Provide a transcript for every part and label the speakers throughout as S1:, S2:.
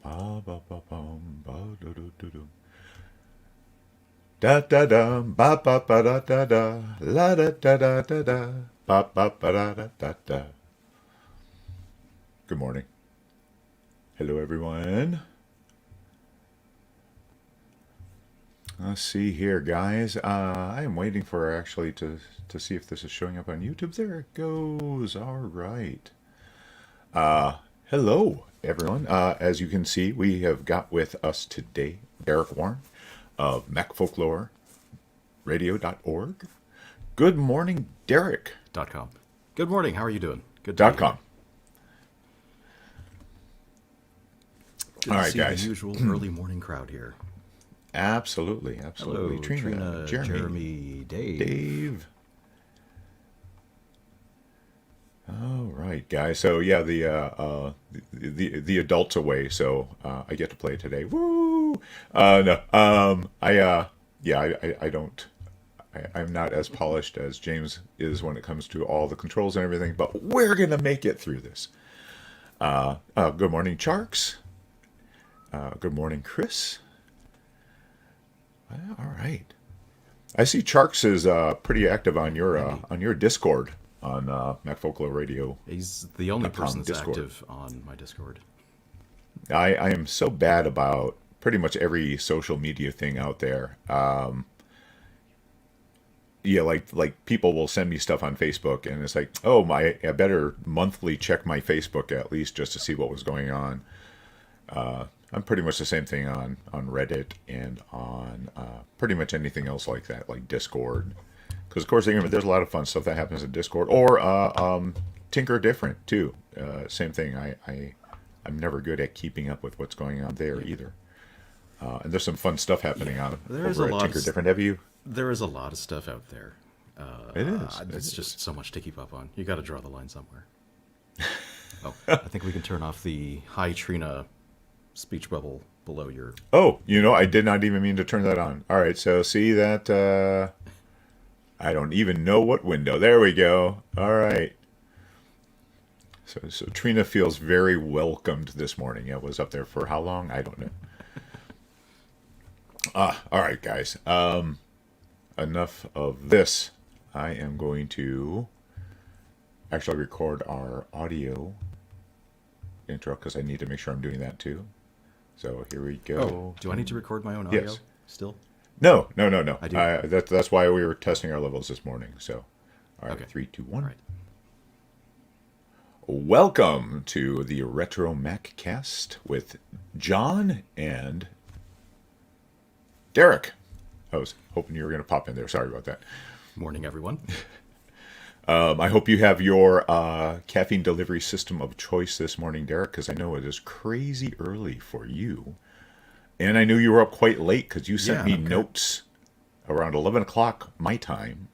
S1: Ba ba ba bum ba do do do do. Da da da ba ba ba da da da la da da da da da ba ba ba da da da da. Good morning. Hello, everyone. Let's see here, guys. I am waiting for actually to see if this is showing up on YouTube. There it goes. All right. Hello, everyone. As you can see, we have got with us today Derek Warren of MacFolkloreRadio.org. Good morning, Derek.
S2: .com. Good morning. How are you doing? Good to be
S1: .com.
S2: Good
S1: All
S2: to
S1: right,
S2: see
S1: guys.
S2: the usual early morning crowd here.
S1: Absolutely.
S2: Hello, Trina, Jeremy, Dave.
S1: Dave. All right, guys. So yeah, the adult's away, so I get to play today. Woo! No, I don't. I'm not as polished as James is when it comes to all the controls and everything, but we're gonna make it through this. Good morning, Charks. Good morning, Chris. All right. I see Charks is pretty active on your Discord on Mac Folklore Radio.
S2: He's the only person that's
S1: Discord.
S2: active on my Discord.
S1: I am so bad about pretty much every social media thing out there. Yeah, like people will send me stuff on Facebook, and it's like, oh I better monthly check my Facebook at least just to see what was going on. I'm pretty much the same thing on Reddit and on pretty much anything else like that, like Discord. Because, of course, there's a lot of fun stuff that happens in Discord. Or Tinker Different, too. Same thing. I'm never good at keeping up with what's going on there either. And there's some fun stuff happening on over at Tinker Different. Have you?
S2: There is a lot of stuff out there.
S1: It is.
S2: It's just so much to keep up on. You got to draw the line somewhere. Oh, I think we can turn off the Hi Trina speech bubble below your...
S1: Oh, I did not even mean to turn that on. All right, so see that... I don't even know what window. There we go. All right. So Trina feels very welcomed this morning. It was up there for how long? I don't know. All right, guys. Enough of this. I am going to actually record our audio intro because I need to make sure I'm doing that too. So here we go.
S2: Oh, do I need to record my own audio
S1: Yes.
S2: still?
S1: No.
S2: I do.
S1: That's why we were testing our levels this morning. So, all right,
S2: Okay.
S1: 3, 2, 1.
S2: All right.
S1: Welcome to the RetroMacCast with John and Derek. I was hoping you were going to pop in there. Sorry about that.
S2: Morning, everyone.
S1: I hope you have your caffeine delivery system of choice this morning, Derek, because I know it is crazy early for you. And I knew you were up quite late because you sent me notes around 11 o'clock my time.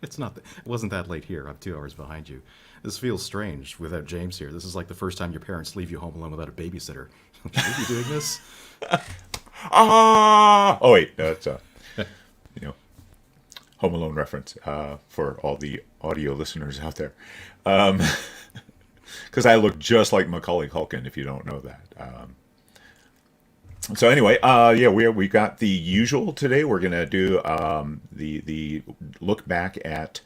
S2: It wasn't that late here. I'm 2 hours behind you. This feels strange without James here. This is like the first time your parents leave you home alone without a babysitter. Should we be doing this?
S1: Oh wait, that's Home Alone reference for all the audio listeners out there. Because I look just like Macaulay Culkin, if you don't know that. So anyway, we got the usual today. We're gonna do the look back at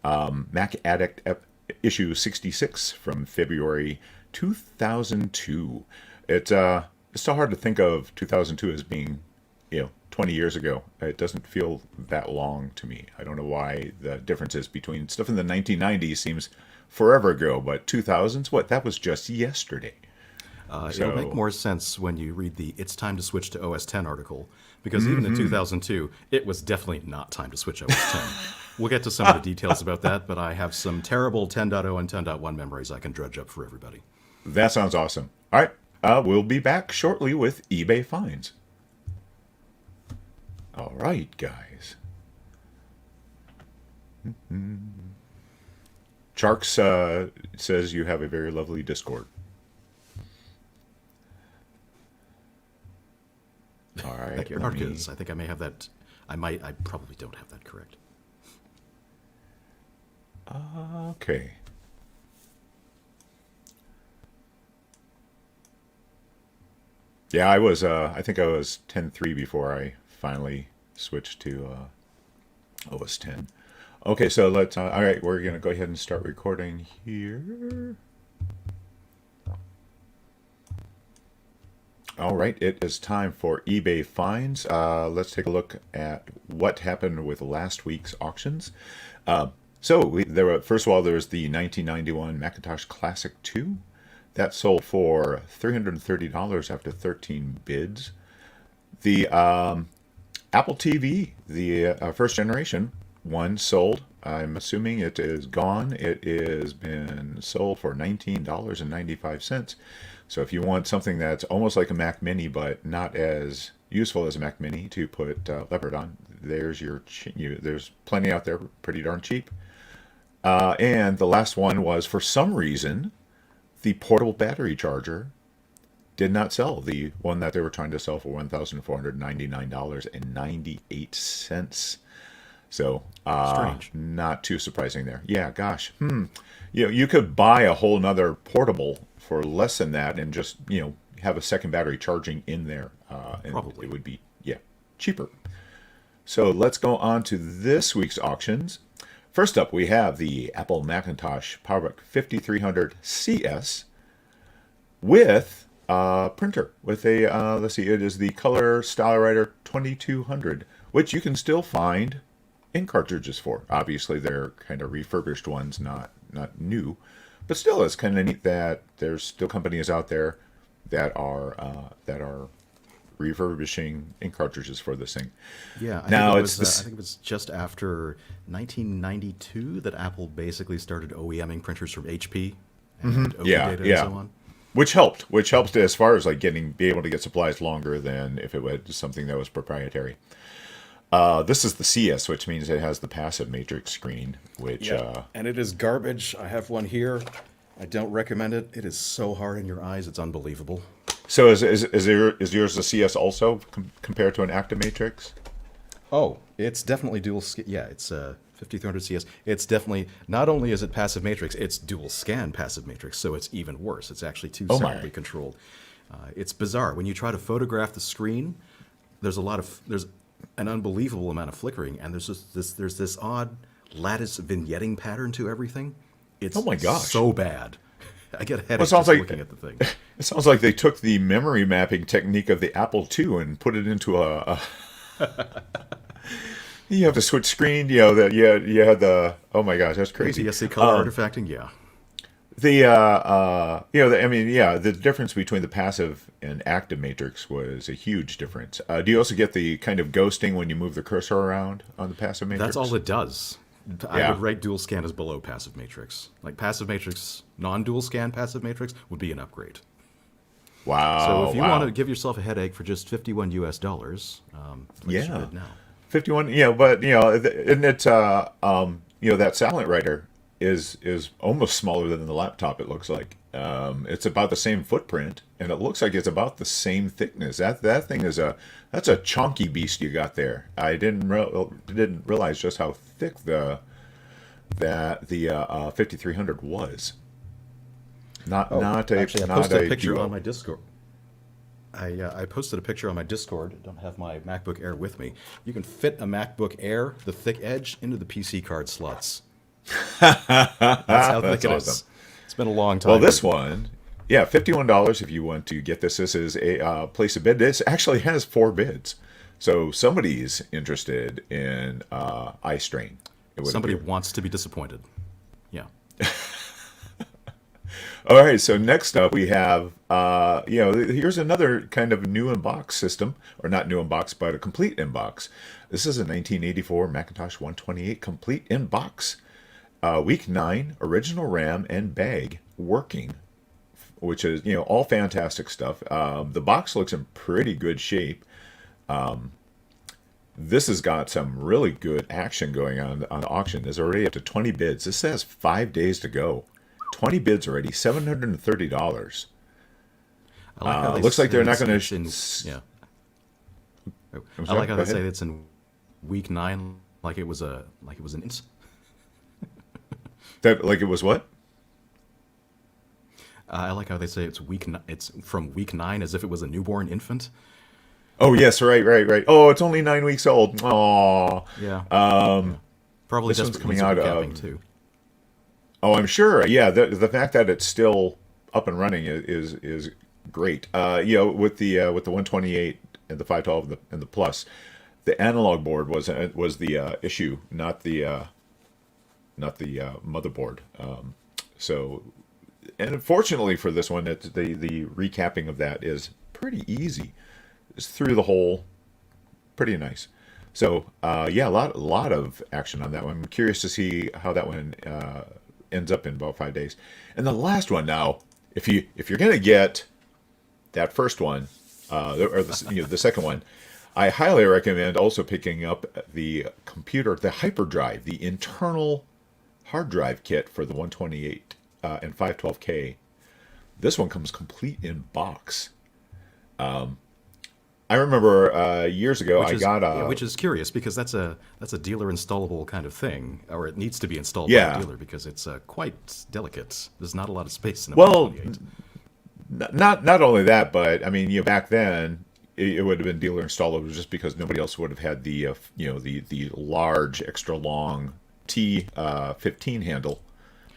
S1: MacAddict issue 66 from February 2002. It's still hard to think of 2002 as being 20 years ago. It doesn't feel that long to me. I don't know why the differences between stuff in the 1990s seems forever ago, but 2000s, that was just yesterday.
S2: It'll make more sense when you read the It's Time to Switch to OS X article, because even in 2002, it was definitely not time to switch OS X. We'll get to some of the details about that, but I have some terrible 10.0 and 10.1 memories I can dredge up for everybody.
S1: That sounds awesome. All right, we'll be back shortly with eBay finds. All right, guys. Charks says you have a very lovely Discord. All right.
S2: Thank you. Because I think I may have that. I probably don't have that correct.
S1: Okay. Yeah, I was. I think I was 10.3 before I finally switched to OS 10. Okay, so let's. All right, we're gonna go ahead and start recording here. All right, it is time for eBay finds. Let's take a look at what happened with last week's auctions. First of all, there was the 1991 Macintosh Classic 2. That sold for $330 after 13 bids. The Apple TV, the first generation one, sold. I'm assuming it is gone. It has been sold for $19.95. So if you want something that's almost like a Mac Mini but not as useful as a Mac Mini to put Leopard on, there's there's plenty out there, pretty darn cheap. And the last one was, for some reason, the portable battery charger did not sell. The one that they were trying to sell for $1,499.98. So,
S2: Strange.
S1: not too surprising there. Yeah, gosh. You could buy a whole nother portable for less than that and just, have a second battery charging in there. And
S2: Probably.
S1: it would be, cheaper. So let's go on to this week's auctions. First up, we have the Apple Macintosh PowerBook 5300 CS with a printer. With a, let's see, it is the Color StyleWriter 2200, which you can still find ink cartridges for. Obviously, they're kind of refurbished ones, not new. But still, it's kind of neat that there's still companies out there that are refurbishing ink cartridges for this thing.
S2: Yeah, I think it was just after 1992 that Apple basically started OEMing printers from HP and OE data and so on.
S1: Which helped as far as like be able to get supplies longer than if it was something that was proprietary. This is the CS, which means it has the passive matrix screen, which
S2: and it is garbage. I have one here. I don't recommend it. It is so hard in your eyes, it's unbelievable.
S1: So is yours a CS also compared to an active matrix?
S2: Oh, it's definitely dual. Yeah, it's 5300 CS. It's definitely, not only is it passive matrix, it's dual scan passive matrix, so it's even worse. It's actually two separately controlled. It's bizarre. When you try to photograph the screen, there's an unbelievable amount of flickering, and there's this odd lattice vignetting pattern to everything. It's so bad. I get a headache just looking at the thing.
S1: It sounds like they took the memory mapping technique of the Apple II and put it into a you have to switch screen. You had the, oh my gosh, that's crazy.
S2: PSC color artifacting, yeah.
S1: The difference between the passive and active matrix was a huge difference. Do you also get the kind of ghosting when you move the cursor around on the passive matrix?
S2: That's all it does. I would rate dual scan as below passive matrix. Like passive matrix, non-dual scan passive matrix would be an upgrade.
S1: Wow.
S2: So if you want to give yourself a headache for just $51 US, please try it now.
S1: 51, and it's that Silent Writer is almost smaller than the laptop, it looks like. It's about the same footprint, and it looks like it's about the same thickness. That thing that's a chunky beast you got there. I didn't realize just how thick the 5300 was.
S2: Actually, I posted a picture on my Discord. I posted a picture on my Discord. I don't have my MacBook Air with me. You can fit a MacBook Air, the thick edge, into the PC card slots. That's how thick it is. It's been a long time.
S1: Well, this one, $51 if you want to get this. This is a place a bid. This actually has 4 bids. So somebody's interested in iStrain.
S2: Somebody wants to be disappointed. Yeah.
S1: All right, so next up we have, here's another kind of new inbox system, or not new inbox, but a complete inbox. This is a 1984 Macintosh 128 complete inbox. Week 9, original RAM and bag working, which is, all fantastic stuff. The box looks in pretty good shape. This has got some really good action going on the auction. There's already up to 20 bids. This says 5 days to go. 20 bids already, $730. Looks like they're not going to.
S2: Yeah. I like how they say it's in week 9, like it was an inch.
S1: That like it was what?
S2: I like how they say it's from week 9 as if it was a newborn infant.
S1: Oh yes, right. Oh, it's only 9 weeks old. Aww.
S2: Yeah. Yeah. Probably
S1: This one's
S2: desperately
S1: coming out
S2: recapping
S1: of.
S2: too.
S1: Oh, I'm sure. Yeah, the fact that it's still up and running is great. With the 128 and the 512 and the plus, the analog board was the issue, not the motherboard. So, and unfortunately for this one, the recapping of that is pretty easy. It's through the hole, pretty nice. So yeah, a lot of action on that one. I'm curious to see how that one ends up in about 5 days. And the last one now, if you're gonna get that first one, the second one, I highly recommend also picking up the HyperDrive, the internal hard drive kit for the 128 and 512K. This one comes complete in box. I remember years ago
S2: which is curious because that's a dealer installable kind of thing, or it needs to be installed by
S1: Yeah.
S2: a dealer because it's quite delicate. There's not a lot of space in a
S1: Well,
S2: 128.
S1: not only that, but I mean, back then it would have been dealer installable just because nobody else would have had the the large extra long T15 handle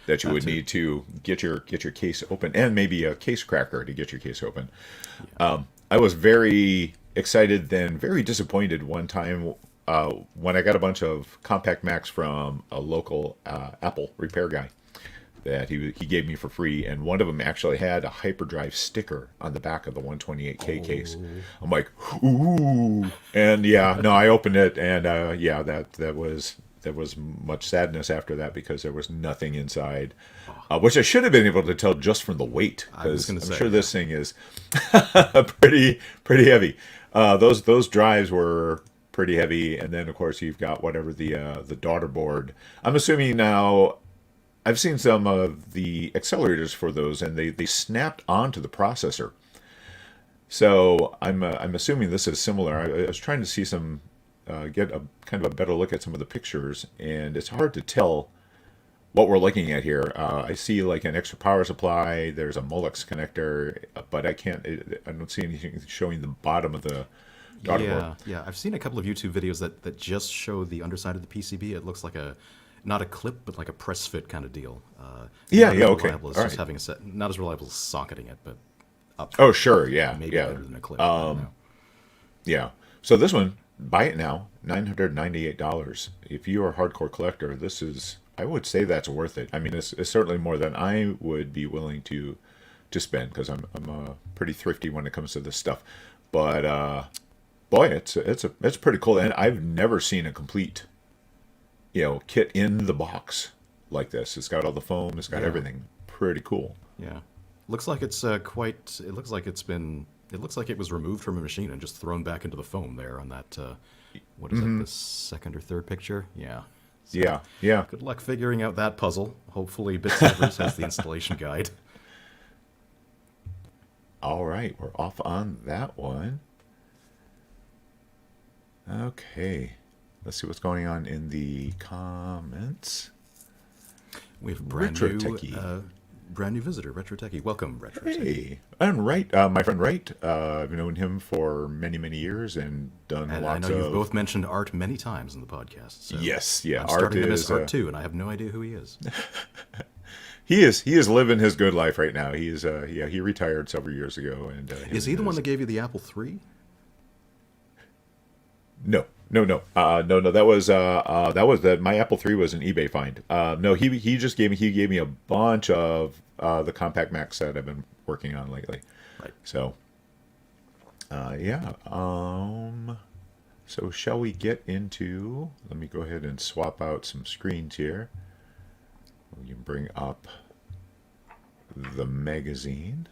S1: that you would need to get your case open, and maybe a case cracker to get your case open.
S2: Yeah.
S1: I was very excited, then very disappointed one time when I got a bunch of compact Macs from a local Apple repair guy that he gave me for free, and one of them actually had a HyperDrive sticker on the back of the 128K case. I'm like, ooh, and yeah, no, I opened it, and that was much sadness after that because there was nothing inside, which I should have been able to tell just from the weight, because I'm sure this thing is pretty heavy. Those drives were pretty heavy, and then of course you've got whatever the daughter board. I'm assuming now. I've seen some of the accelerators for those, and they snapped onto the processor. So I'm assuming this is similar. I was trying to see get a kind of a better look at some of the pictures, and it's hard to tell what we're looking at here. I see like an extra power supply. There's a Molex connector, but I don't see anything showing the bottom of the daughter board.
S2: Yeah. I've seen a couple of YouTube videos that just show the underside of the PCB. It looks like not a clip, but like a press fit kind of deal.
S1: Okay.
S2: Reliable as just having a set, not as reliable as socketing it, but up.
S1: Oh, sure, yeah,
S2: Maybe
S1: yeah.
S2: better than a clip.
S1: Yeah. So this one, buy it now, $998. If you are a hardcore collector, this is, I would say that's worth it. I mean, it's certainly more than I would be willing to spend, because I'm pretty thrifty when it comes to this stuff. But boy, it's pretty cool, and I've never seen a complete kit in the box like this. It's got all the foam, it's got everything. Pretty cool.
S2: Yeah. Looks like it's it looks like it was removed from a machine and just thrown back into the foam there on that what is that, the second or third picture? Yeah. So
S1: Yeah.
S2: Good luck figuring out that puzzle. Hopefully BitSavers has the installation guide.
S1: All right, we're off on that one. Okay. Let's see what's going on in the comments.
S2: We have
S1: brand
S2: new visitor, Retro Techie. Welcome, Retro Techie.
S1: Hey, and my friend Wright. I've known him for many years and done
S2: And
S1: lots
S2: I know
S1: of.
S2: you've both mentioned Art many times in the podcast. So
S1: Yes, yeah.
S2: I'm
S1: Art
S2: starting to miss
S1: is
S2: Art too, and I have no idea who he is.
S1: he is living his good life right now. He is he retired several years ago, and
S2: Is he the one that gave you the Apple III?
S1: No. That was my Apple III was an eBay find. No, he just gave me a bunch of the compact Macs that I've been working on lately.
S2: Right.
S1: So, yeah. So shall we get into? Let me go ahead and swap out some screens here. We can bring up the magazine.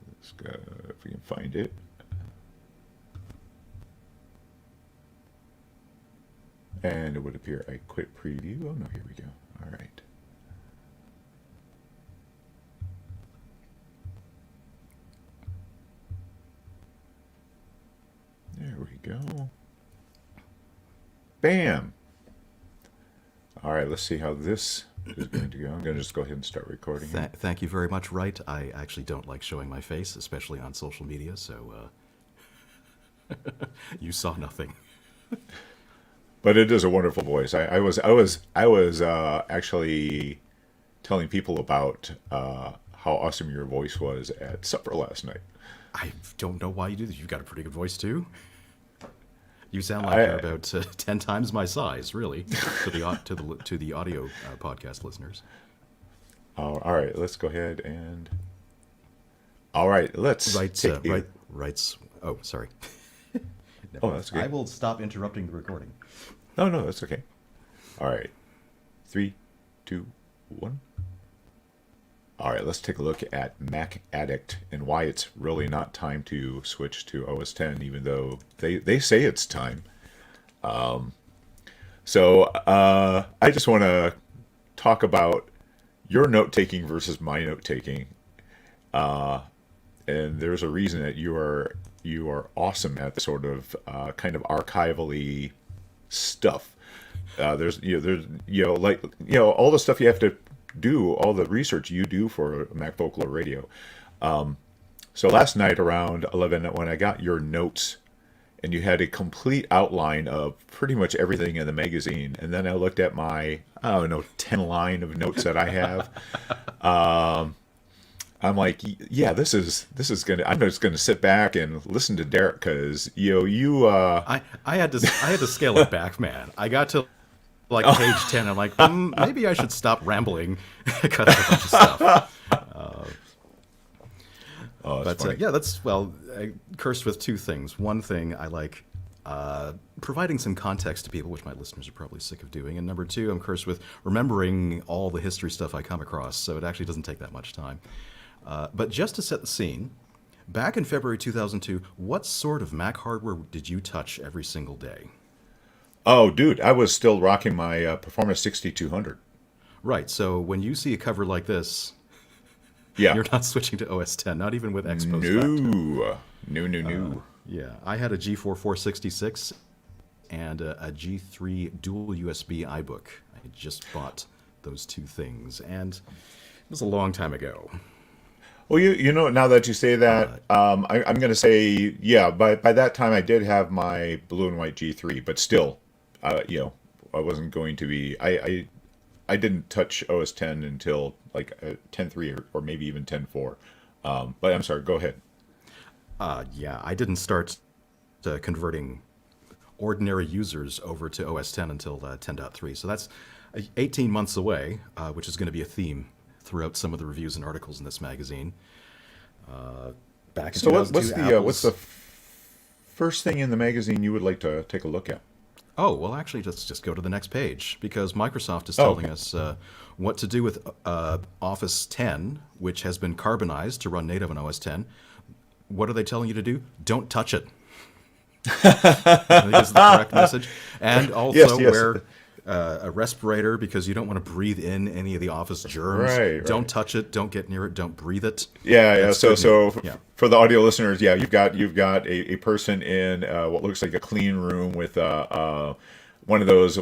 S1: Let's go if we can find it. And it would appear I quit preview. Oh no, here we go. All right. we go. Bam. All right, let's see how this is going to go. I'm going to just go ahead and start recording.
S2: Thank you very much, Wright. I actually don't like showing my face, especially on social media, so you saw nothing.
S1: But it is a wonderful voice. I was actually telling people about how awesome your voice was at supper last night.
S2: I don't know why you do this. You've got a pretty good voice too. You sound like you're about 10 times my size, really, to the audio podcast listeners.
S1: All right, let's go ahead and. All right, let's.
S2: Wrights. Oh, sorry.
S1: Oh, that's good.
S2: I will stop interrupting the recording.
S1: No, that's okay. All right, 3, 2, 1. All right, let's take a look at MacAddict and why it's really not time to switch to OS X, even though they say it's time. So I just want to talk about your note-taking versus my note-taking. And there's a reason that you are awesome at the sort of kind of archivally stuff. There's all the stuff you have to do, all the research you do for Mac Folklore Radio. So last night around 11, when I got your notes, and you had a complete outline of pretty much everything in the magazine, and then I looked at my 10 line of notes that I have. I'm like, yeah, I'm just gonna sit back and listen to Derek because
S2: I had to scale it back, man. I got to like page 10. I'm like, maybe I should stop rambling. Cut out a bunch of stuff. I cursed with two things. One thing, I like providing some context to people, which my listeners are probably sick of doing. And number two, I'm cursed with remembering all the history stuff I come across. So it actually doesn't take that much time. But just to set the scene, back in February 2002, what sort of Mac hardware did you touch every single day?
S1: Oh, dude, I was still rocking my Performance 6200.
S2: Right, so when you see a cover like this,
S1: yeah,
S2: you're not switching to OS X, not even with X post facto.
S1: No.
S2: Yeah, I had a G4 466 and a G3 dual USB iBook. I had just bought those two things, and it was a long time ago.
S1: Well, now that you say that, I'm going to say, yeah, by that time I did have my blue and white G3, but still, I wasn't going to be, I didn't touch OS X until like 10.3 or maybe even 10.4. But I'm sorry, go ahead.
S2: Yeah, I didn't start converting ordinary users over to OS X until 10.3. So that's 18 months away, which is going to be a theme throughout some of the reviews and articles in this magazine. Back in 2002,
S1: what's the first thing in the magazine you would like to take a look at?
S2: Oh, well, actually, let's just go to the next page, because Microsoft is telling us what to do with Office 10, which has been carbonized to run native on OS 10. What are they telling you to do? Don't touch it. I think is the correct message. And also wear a respirator, because you don't want to breathe in any of the Office germs. Right. Don't touch it. Don't get near it. Don't breathe it.
S1: Yeah. So for the audio listeners, you've got a person in what looks like a clean room with one of those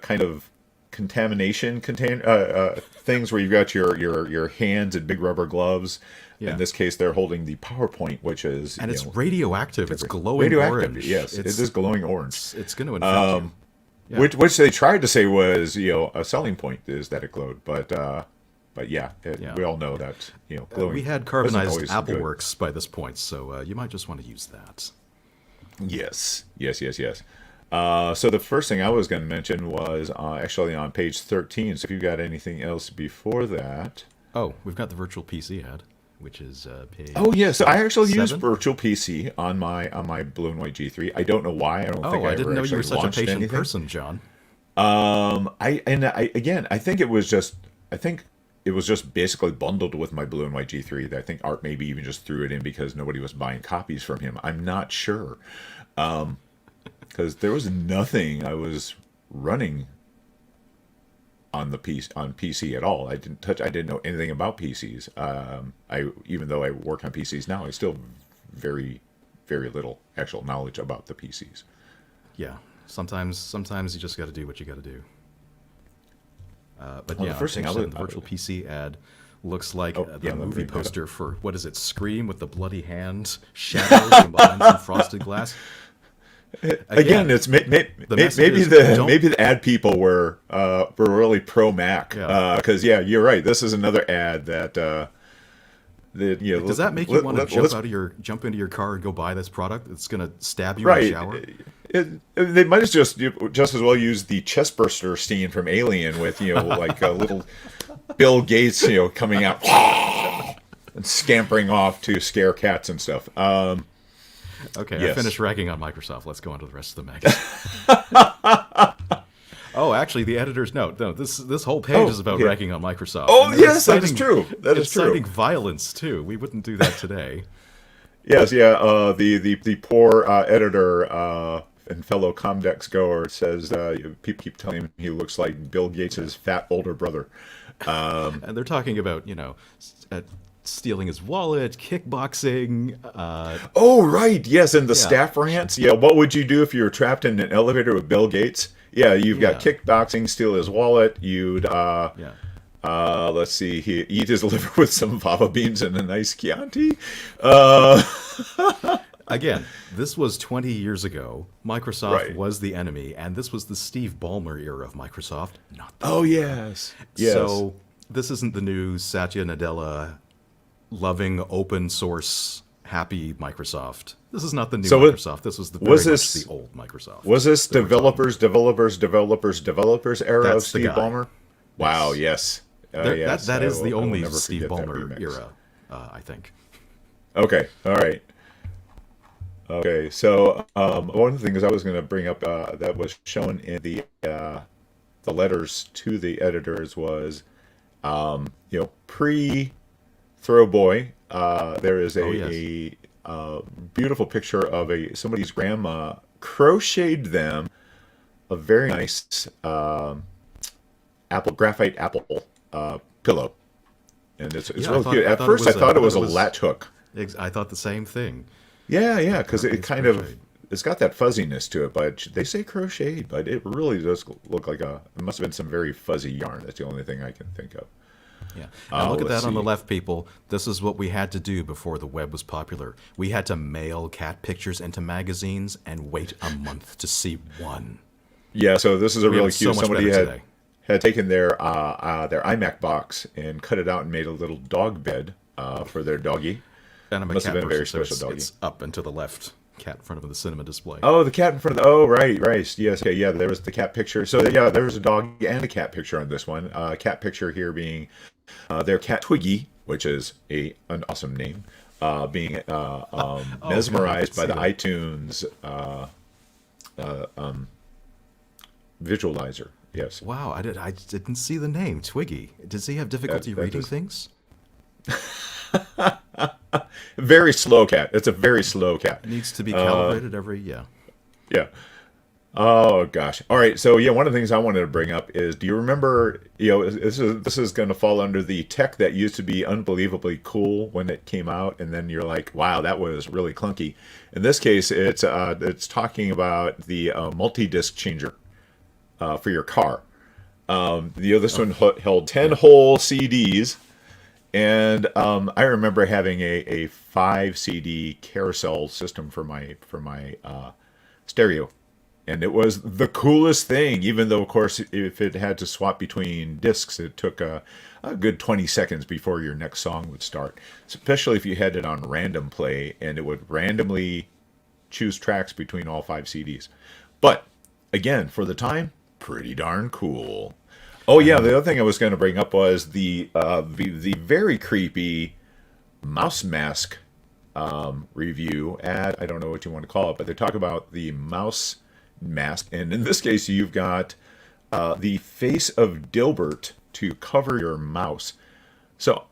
S1: kind of contamination things where you've got your hands in big rubber gloves. Yeah. In this case, they're holding the PowerPoint, which is
S2: it's radioactive. It's glowing orange.
S1: Yes, it is glowing orange.
S2: It's going to infect you.
S1: Yeah. Which they tried to say was a selling point is that it glowed, but we all know that glowing.
S2: We had carbonized AppleWorks by this point, so you might just want to use that.
S1: Yes. So the first thing I was going to mention was actually on page 13. So if you've got anything else before that,
S2: we've got the virtual PC ad, which is page.
S1: Oh yeah, so I actually use Virtual PC on my blue and white G3. I don't know why. I
S2: didn't know you were such a patient person, John.
S1: I think it was just basically bundled with my blue and white G3. I think Art maybe even just threw it in because nobody was buying copies from him. I'm not sure, because there was nothing I was running on PC at all. I didn't know anything about PCs. Even though I work on PCs now, I still very very little actual knowledge about the PCs.
S2: Yeah, sometimes you just got to do what you got to do. But
S1: the first thing
S2: the virtual PC ad looks like the movie poster for, what is it, Scream, with the bloody hand shadows behind some frosted glass.
S1: Again, it's maybe the ad people were really pro Mac, because you're right. This is another ad that
S2: does that make you want to jump into your car and go buy this product? It's going to stab you in the shower.
S1: They might have just as well used the chestburster scene from Alien with like a little Bill Gates coming out and scampering off to scare cats and stuff.
S2: Okay, yes. I finished ragging on Microsoft. Let's go on to the rest of the magazine. Oh, actually, the editor's note. No, this whole page is about ragging on Microsoft.
S1: Oh, yes, that is true. That is true.
S2: Inciting violence, too. We wouldn't do that today.
S1: Yes, yeah. The poor editor and fellow Comdex goer says people keep telling him he looks like Bill Gates' fat older brother.
S2: And they're talking about, stealing his wallet, kickboxing.
S1: Oh, right. Yes, and the staff rants. Yeah, what would you do if you were trapped in an elevator with Bill Gates? Yeah, you've got kickboxing, steal his wallet. You'd, let's see, he eat his liver with some fava beans and a nice Chianti.
S2: Again, this was 20 years ago. Microsoft was the enemy, and this was the Steve Ballmer era of Microsoft.
S1: Yes.
S2: So this isn't the new Satya Nadella loving open source happy Microsoft. This is not the new Microsoft. This was much the old Microsoft. Was this developers
S1: era of Steve Ballmer? Wow, yes.
S2: That is the only Steve Ballmer era, I think.
S1: Okay, all right. Okay, so one of the things I was going to bring up that was shown in the letters to the editors was, pre-Throwboy, there is a beautiful picture of somebody's grandma crocheted them a very nice graphite apple pillow, and it's really cute. At first, I thought it was a latch hook.
S2: I thought the same thing.
S1: Yeah, because it's got that fuzziness to it, but they say crocheted, but it really does look like it must have been some very fuzzy yarn. That's the only thing I can think of.
S2: Yeah. Now look at that on the left, people. This is what we had to do before the web was popular. We had to mail cat pictures into magazines and wait a month to see one.
S1: Yeah, so this is a really cute. Somebody had taken their iMac box and cut it out and made a little dog bed for their doggie.
S2: And must have been a very special doggie. It's up and to the left. Cat in front of the cinema display.
S1: Oh, the cat in front of the... Oh, right. Yes, okay, yeah, there was the cat picture. So, yeah, there was a dog and a cat picture on this one. Cat picture here being their cat Twiggy, which is an awesome name, being mesmerized by the iTunes visualizer. Yes.
S2: Wow, I didn't see the name, Twiggy. Does he have difficulty reading things?
S1: Very slow cat. It's a very slow cat.
S2: It needs to be calibrated every.
S1: Yeah. Oh gosh. All right. So one of the things I wanted to bring up is, do you remember? This is going to fall under the tech that used to be unbelievably cool when it came out, and then you're like, wow, that was really clunky. In this case, it's talking about the multi-disc changer for your car. This one held 10 whole CDs. And I remember having a 5 CD carousel system for my stereo, and it was the coolest thing. Even though, of course, if it had to swap between discs, it took a good 20 seconds before your next song would start. Especially if you had it on random play, and it would randomly choose tracks between all 5 CDs. But again, for the time, pretty darn cool. Oh yeah, the other thing I was going to bring up was the very creepy mouse mask review ad. I don't know what you want to call it, but they talk about the mouse mask, and in this case, you've got the face of Dilbert to cover your mouse. So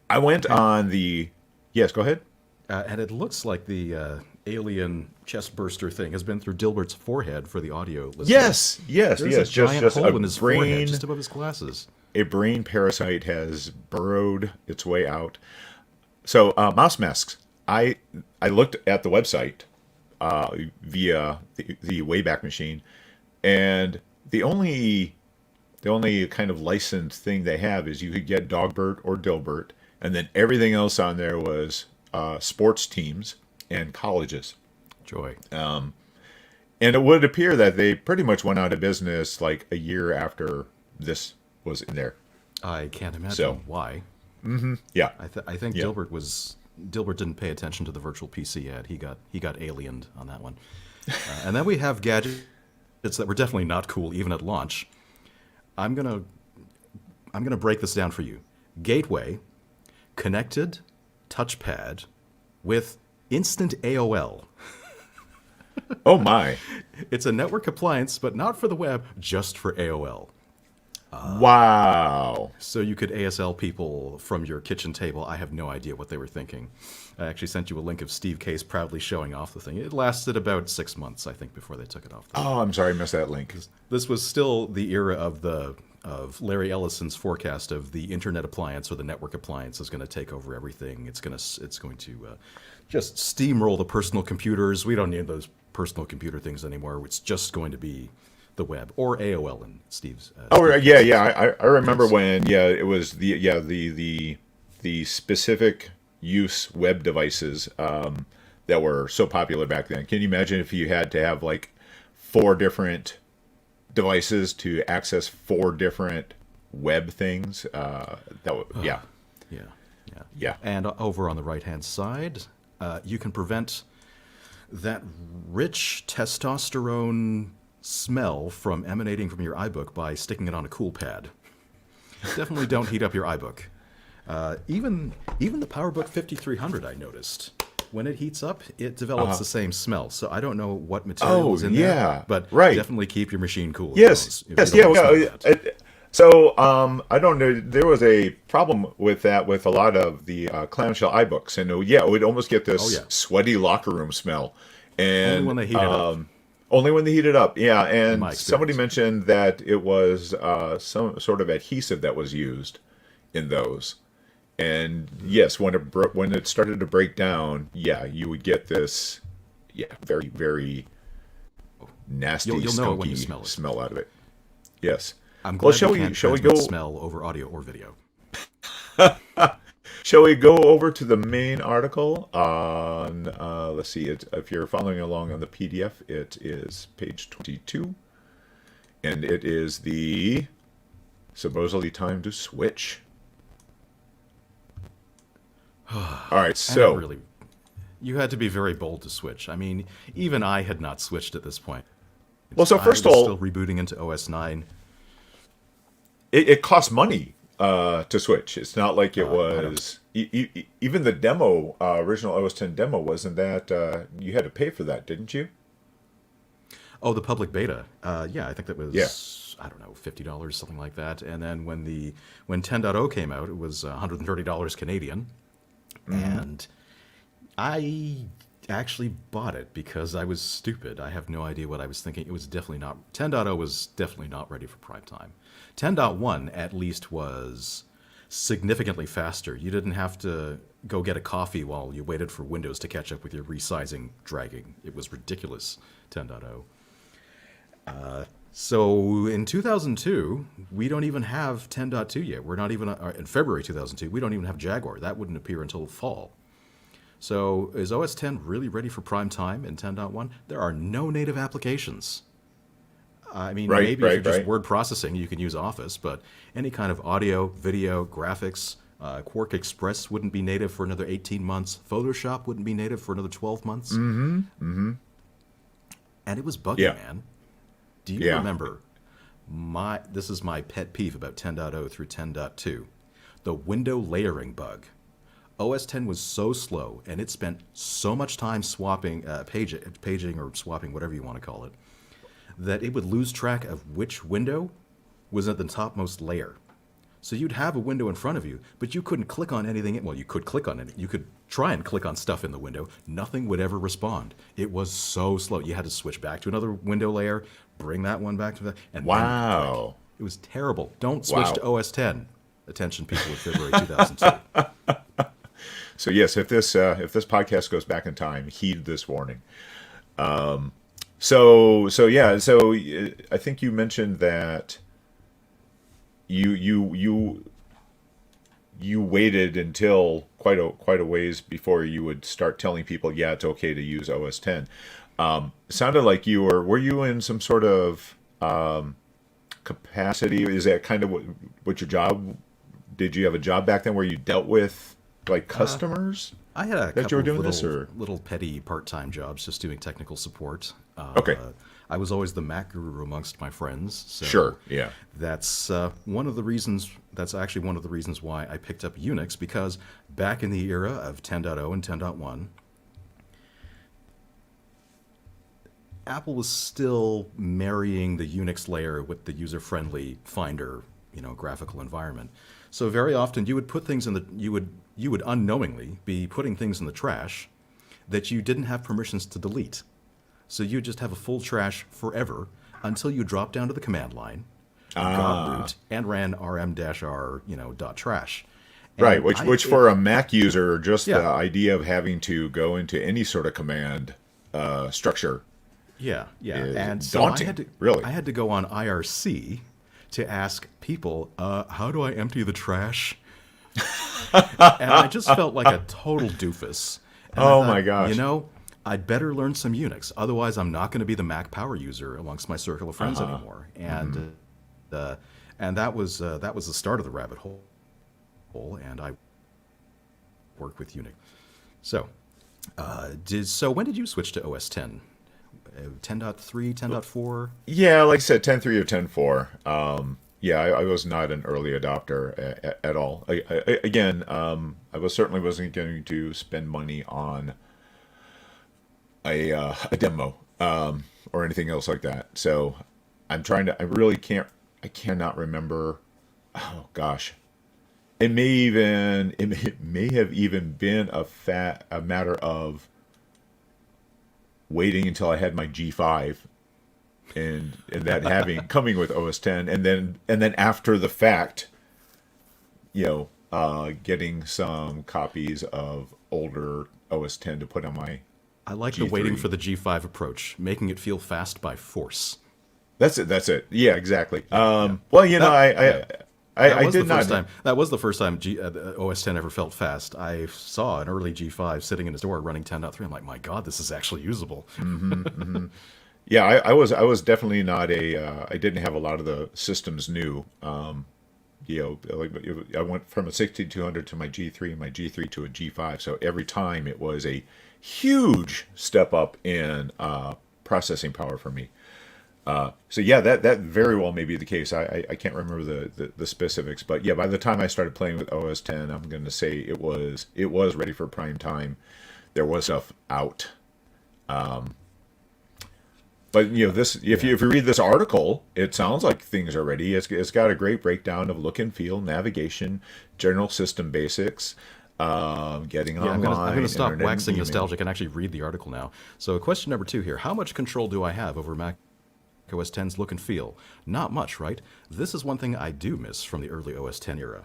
S1: I went on the... Yes, go ahead.
S2: And it looks like the alien chest burster thing has been through Dilbert's forehead for the audio listeners.
S1: Yes.
S2: There's a giant hole in his forehead, just above his glasses.
S1: A brain parasite has burrowed its way out. So, mouse masks. I looked at the website via the Wayback Machine, and the only kind of licensed thing they have is you could get Dogbert or Dilbert, and then everything else on there was sports teams and colleges.
S2: Joy.
S1: And it would appear that they pretty much went out of business like a year after this was in there.
S2: I can't imagine why.
S1: Yeah.
S2: I think Dilbert didn't pay attention to the virtual PC ad. He got aliened on that one. And then we have gadgets that were definitely not cool even at launch. I'm gonna break this down for you. Gateway, connected touchpad with instant AOL.
S1: Oh my.
S2: It's a network appliance, but not for the web, just for AOL.
S1: Wow.
S2: So you could ASL people from your kitchen table. I have no idea what they were thinking. I actually sent you a link of Steve Case proudly showing off the thing. It lasted about 6 months, I think, before they took it off.
S1: Oh, I'm sorry, I missed that link.
S2: This was still the era of Larry Ellison's forecast of the internet appliance or the network appliance is going to take over everything. It's going to just steamroll the personal computers. We don't need those personal computer things anymore. It's just going to be the web or AOL in Steve's.
S1: I remember when it was the specific use web devices that were so popular back then. Can you imagine if you had to have like 4 different devices to access 4 different web things? Yeah.
S2: And over on the right-hand side, you can prevent that rich testosterone smell from emanating from your iBook by sticking it on a cool pad. Definitely don't heat up your iBook. Even the PowerBook 5300, I noticed, when it heats up, it develops the same smell. So I don't know what material is in there, but definitely keep your machine cool.
S1: So I don't know. There was a problem with that with a lot of the clamshell iBooks, and it would almost get this sweaty locker room smell. And
S2: only when they heat it up.
S1: Only when they heat it up, yeah. And somebody mentioned that it was some sort of adhesive that was used in those. And yes, when it started to break down, you would get this, very, very nasty, skunky smell out of it. Yes.
S2: I'm glad shall we go smell over audio or video?
S1: Shall we go over to the main article on, let's see, if you're following along on the PDF, it is page 22, and it is the supposedly time to switch. All right, so...
S2: You had to be very bold to switch. I mean, even I had not switched at this point.
S1: Well, so first of all...
S2: still rebooting into OS 9.
S1: It costs money to switch. It's not like it was... even the demo, original OS 10 demo, wasn't that... you had to pay for that, didn't you?
S2: Oh, the public beta. I think that was, I don't know, $50, something like that. And then when 10.0 came out, it was $130 Canadian. And I actually bought it because I was stupid. I have no idea what I was thinking. It was definitely not... 10.0 was definitely not ready for prime time. 10.1 at least was significantly faster. You didn't have to go get a coffee while you waited for Windows to catch up with your resizing dragging. It was ridiculous, 10.0. So in 2002, we don't even have 10.2 yet. We're not even, in February 2002, we don't even have Jaguar. That wouldn't appear until fall. So is OS 10 really ready for prime time in 10.1? There are no native applications. I mean, maybe if you're just word processing, you can use Office, but any kind of audio, video, graphics, Quark Express wouldn't be native for another 18 months. Photoshop wouldn't be native for another 12 months. And it was buggy, man. Do you remember? This is my pet peeve about 10.0 through 10.2. The window layering bug. OS 10 was so slow, and it spent so much time swapping, paging or swapping, whatever you want to call it, that it would lose track of which window was at the topmost layer. So you'd have a window in front of you, but you couldn't click on anything. Well, you could click on it. You could try and click on stuff in the window. Nothing would ever respond. It was so slow. You had to switch back to another window layer, bring that one back to that. And
S1: wow.
S2: It was terrible. Don't switch to OS 10. Attention, people of February 2002.
S1: So yes, if this podcast goes back in time, heed this warning. So I think you mentioned that you waited until quite a ways before you would start telling people, yeah, it's okay to use OS 10. Sounded like were you in some sort of capacity? Is that kind of what your job? Did you have a job back then where you dealt with like customers?
S2: I had a
S1: that
S2: couple
S1: you were
S2: of
S1: doing this, or
S2: little petty part-time jobs just doing technical support.
S1: Okay.
S2: I was always the Mac guru amongst my friends. So
S1: sure, yeah.
S2: That's one of the reasons. That's actually one of the reasons why I picked up Unix, because back in the era of 10.0 and 10.1, Apple was still marrying the Unix layer with the user-friendly Finder, graphical environment. So very often you would put things in you would unknowingly be putting things in the trash that you didn't have permissions to delete. So you just have a full trash forever until you drop down to the command line, got root, and ran rm-r, .trash. And
S1: right, which for a Mac user, just the idea of having to go into any sort of command structure.
S2: Yeah. And so
S1: daunting,
S2: I had to go on IRC to ask people, how do I empty the trash? And I just felt like a total doofus. And I thought,
S1: my gosh.
S2: I'd better learn some Unix. Otherwise, I'm not going to be the Mac power user amongst my circle of friends anymore. And and that was the start of the rabbit hole. And I worked with Unix. So, when did you switch to OS 10? 10.3, 10.4?
S1: Yeah, like I said, 10.3 or 10.4. Yeah, I was not an early adopter at all. I certainly wasn't going to spend money on a demo or anything else like that. So I cannot remember. Oh gosh, it may have even been a matter of waiting until I had my G5 and that coming with OS 10, and then after the fact, getting some copies of older OS 10 to put on my
S2: I like
S1: G3.
S2: the waiting for the G5 approach, making it feel fast by force.
S1: That's it. Yeah, exactly. Well,
S2: I
S1: did not.
S2: That was the first time OS 10 ever felt fast. I saw an early G5 sitting in a store running 10.3. I'm like, my God, this is actually usable.
S1: Yeah, I was definitely not I didn't have a lot of the systems new. I went from a 6200 to my G3 and my G3 to a G5. So every time it was a huge step up in processing power for me. So yeah, that very well may be the case. I can't remember the specifics, but yeah, by the time I started playing with OS 10, I'm going to say it was ready for prime time. There was stuff out. But if you read this article, it sounds like things are ready. It's got a great breakdown of look and feel, navigation, general system basics, getting online.
S2: I'm going to stop
S1: internet,
S2: waxing
S1: email.
S2: nostalgic and actually read the article now. So question number 2 here: how much control do I have over Mac OS 10's look and feel? Not much, right? This is one thing I do miss from the early OS 10 era.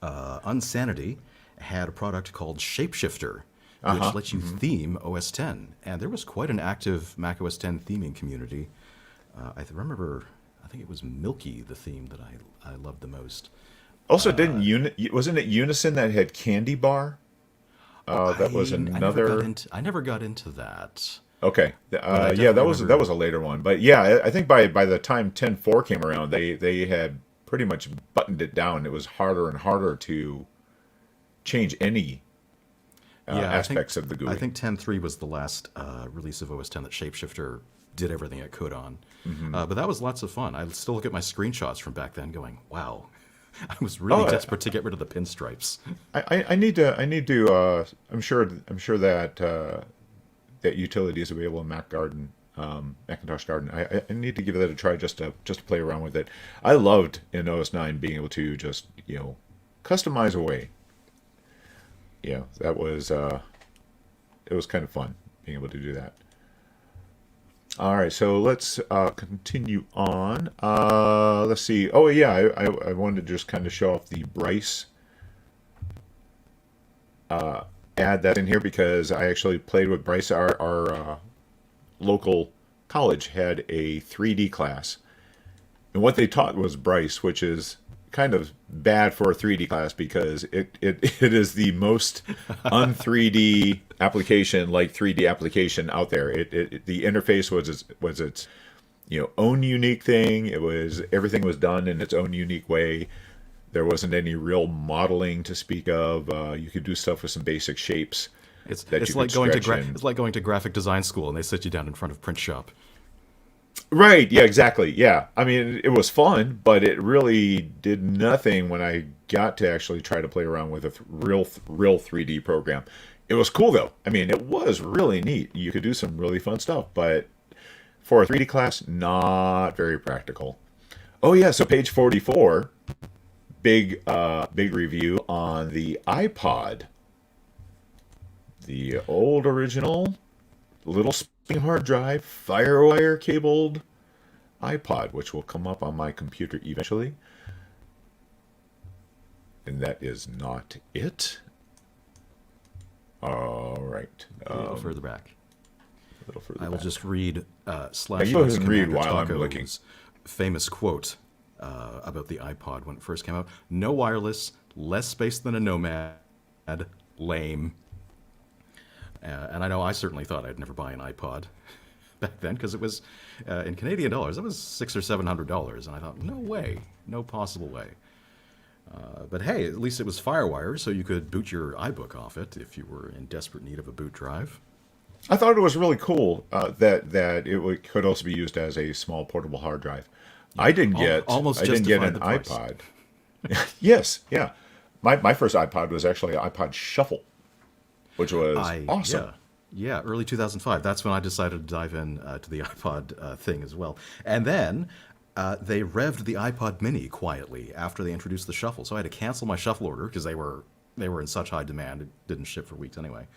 S2: Unsanity had a product called Shapeshifter, which lets you theme OS 10. And there was quite an active Mac OS 10 theming community. I remember, I think it was Milky, the theme that I loved the most.
S1: Also, wasn't it Unison that had Candy Bar? That was another.
S2: I never got into that.
S1: Okay, that was a later one, but yeah, I think by the time 10.4 came around, they had pretty much buttoned it down. It was harder and harder to change any aspects of the GUI.
S2: I think 10.3 was the last release of OS 10 that Shapeshifter did everything it could on. But that was lots of fun. I still look at my screenshots from back then, going, "Wow, I was really desperate to get rid of the pinstripes."
S1: I need to. I'm sure that that utility is available in Macintosh Garden. I need to give that a try just to play around with it. I loved in OS 9 being able to just customize away. Yeah, that was it was kind of fun being able to do that. All right, so let's continue on. Let's see. Oh yeah, I wanted to just kind of show off the Bryce add that in here because I actually played with Bryce. Our local college had a 3D class. And what they taught was Bryce, which is kind of bad for a 3D class because it is the most un-3D application, like 3D application out there. The interface was its own unique thing. Everything was done in its own unique way. There wasn't any real modeling to speak of. You could do stuff with some basic shapes.
S2: It's like going to graphic design school and they sit you down in front of print shop.
S1: Right. Yeah, exactly. Yeah. I mean, it was fun, but it really did nothing when I got to actually try to play around with a real 3D program. It was cool, though. I mean, it was really neat. You could do some really fun stuff, but for a 3D class, not very practical. Oh, yeah. So page 44, big review on the iPod. The old original little hard drive, FireWire cabled iPod, which will come up on my computer eventually. And that is not it. All right.
S2: A little further back. I will
S1: back.
S2: just read
S1: You go ahead and read while I'm looking.
S2: Famous quote about the iPod when it first came out. No wireless, less space than a Nomad, lame. And I know I certainly thought I'd never buy an iPod back then because it was, in Canadian dollars, it was $600 or $700. And I thought, no way, no possible way. But hey, at least it was FireWire, so you could boot your iBook off it if you were in desperate need of a boot drive.
S1: I thought it was really cool that could also be used as a small portable hard drive. Yeah, I didn't get an iPod. Yes, yeah. My first iPod was actually an iPod Shuffle, which was awesome.
S2: Yeah, early 2005. That's when I decided to dive in to the iPod thing as well. And then they revved the iPod Mini quietly after they introduced the Shuffle. So I had to cancel my Shuffle order because they were in such high demand. It didn't ship for weeks anyway.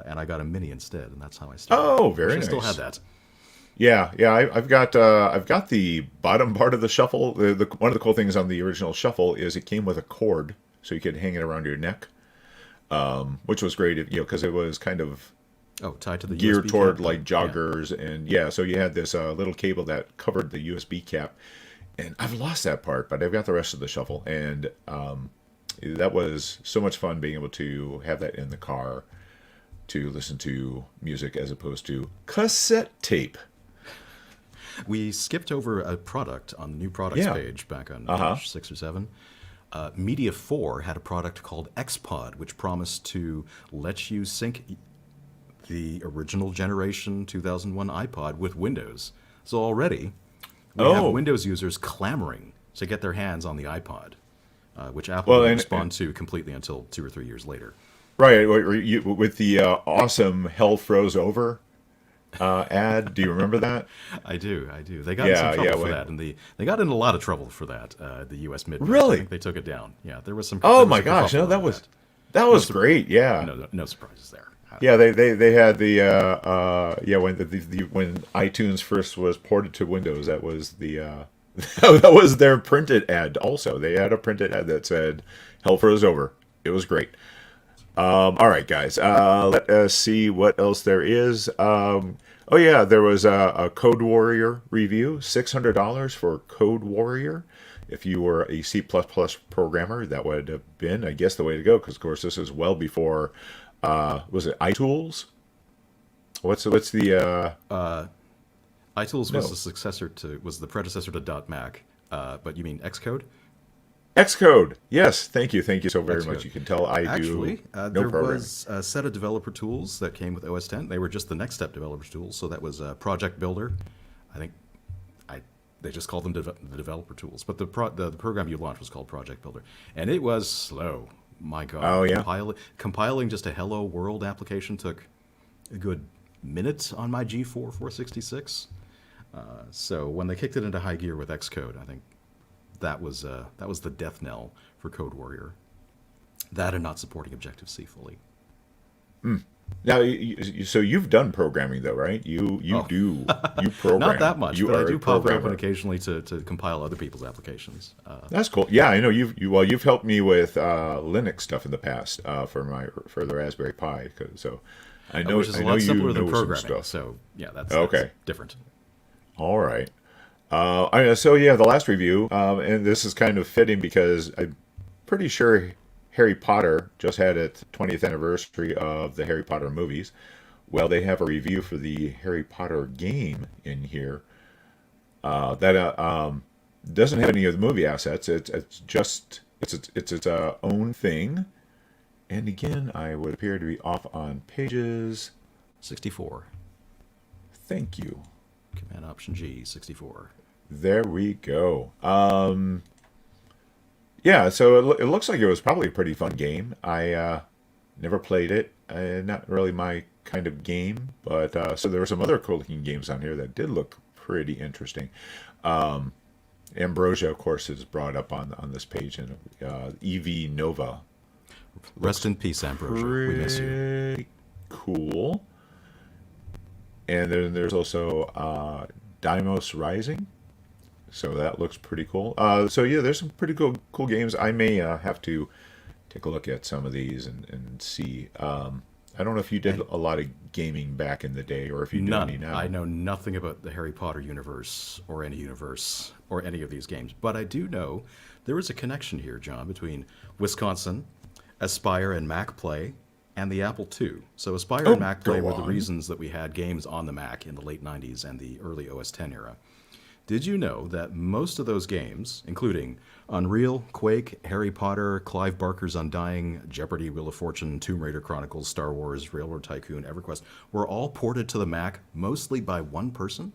S2: And I got a Mini instead, and that's how I started.
S1: Oh, very nice.
S2: I still had that.
S1: Yeah. I've got the bottom part of the Shuffle. One of the cool things on the original Shuffle is it came with a cord, so you could hang it around your neck, which was great. Because it was kind of
S2: tied to the
S1: geared
S2: USB
S1: toward
S2: cap,
S1: like joggers, and so you had this little cable that covered the USB cap. And I've lost that part, but I've got the rest of the Shuffle, and that was so much fun being able to have that in the car to listen to music as opposed to cassette tape.
S2: We skipped over a product on the new products page back on page 6 or 7. Media 4 had a product called XPod, which promised to let you sync the original generation 2001 iPod with Windows. So already, we have Windows users clamoring to get their hands on the iPod, which Apple didn't respond to completely until 2 or 3 years later.
S1: Right, with the awesome Hell Froze Over ad. Do you remember that?
S2: I do. They got in some trouble for that, and they got in a lot of trouble for that. The U.S. Midwest.
S1: Really?
S2: I think they took it down. Yeah, there was some.
S1: Oh my gosh! No, that was great. Yeah.
S2: No surprises there.
S1: Yeah, they had the when iTunes first was ported to Windows, that was that was their printed ad. Also, they had a printed ad that said "Hell Froze Over." It was great. All right, guys. Let us see what else there is. There was a Code Warrior review. $600 for Code Warrior. If you were a C++ programmer, that would have been, I guess, the way to go. Because, of course, this is well before. Was it iTools? What's the?
S2: iTools was the predecessor to .Mac. But you mean Xcode?
S1: Xcode, yes, thank you so very
S2: Xcode.
S1: much. You can tell I do
S2: there was a set of developer tools that came with OS X. They were just the next step developer tools. So that was Project Builder. I think they just called them the developer tools, but the program you launched was called Project Builder, and it was slow. My God!
S1: Oh yeah.
S2: Compiling just a Hello World application took a good minute on my G4 466. So when they kicked it into high gear with Xcode, I think that was the death knell for Code Warrior. That and not supporting Objective-C fully.
S1: Now, so you've done programming though, right? You program.
S2: Not that much,
S1: You
S2: but I
S1: are
S2: do
S1: a
S2: pop it open
S1: programmer.
S2: occasionally to compile other people's applications.
S1: That's cool. Yeah, I know you've helped me with Linux stuff in the past for the Raspberry Pi. So
S2: Which is
S1: I
S2: a
S1: know
S2: lot
S1: you
S2: simpler than
S1: know some
S2: programming.
S1: stuff.
S2: So yeah, that's
S1: Okay.
S2: different.
S1: All right. So yeah, the last review, and this is kind of fitting because I'm pretty sure Harry Potter just had its 20th anniversary of the Harry Potter movies. Well, they have a review for the Harry Potter game in here that doesn't have any of the movie assets. It's just its own thing. And again, I would appear to be off on pages.
S2: 64.
S1: Thank you.
S2: Command Option G, 64.
S1: There we go. Yeah, so it looks like it was probably a pretty fun game. I never played it. Not really my kind of game, but so there were some other cool looking games on here that did look pretty interesting. Ambrosia, of course, is brought up on this page, and EV Nova.
S2: Rest in peace, Ambrosia. We miss you.
S1: Pretty cool. And then there's also Deimos Rising. So that looks pretty cool. So yeah, there's some pretty cool games. I may have to take a look at some of these and see. I don't know if you did a lot of gaming back in the day, or if you do any now.
S2: I know nothing about the Harry Potter universe or any of these games. But I do know there is a connection here, John, between Wisconsin, Aspire, and MacPlay, and the Apple II. So Aspire and MacPlay were the reasons that we had games on the Mac in the late 90s and the early OS X era. Did you know that most of those games, including Unreal, Quake, Harry Potter, Clive Barker's Undying, Jeopardy, Wheel of Fortune, Tomb Raider Chronicles, Star Wars, Railroad Tycoon, EverQuest, were all ported to the Mac mostly by one person?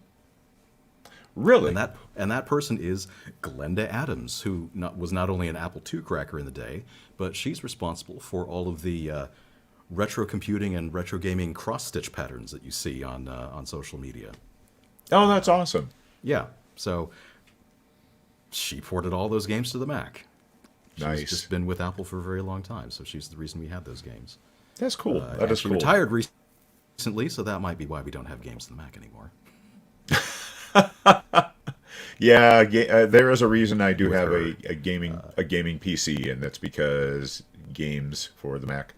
S1: Really?
S2: And that person is Glenda Adams, who was not only an Apple II cracker in the day, but she's responsible for all of the retro computing and retro gaming cross-stitch patterns that you see on social media.
S1: Oh, that's awesome.
S2: Yeah. So she ported all those games to the Mac.
S1: Nice.
S2: She's just been with Apple for a very long time, so she's the reason we had those games.
S1: That's cool. That is
S2: she
S1: cool.
S2: retired recently, so that might be why we don't have games on the Mac anymore.
S1: Yeah, there is a reason I do have a gaming PC, and that's because games for the Mac.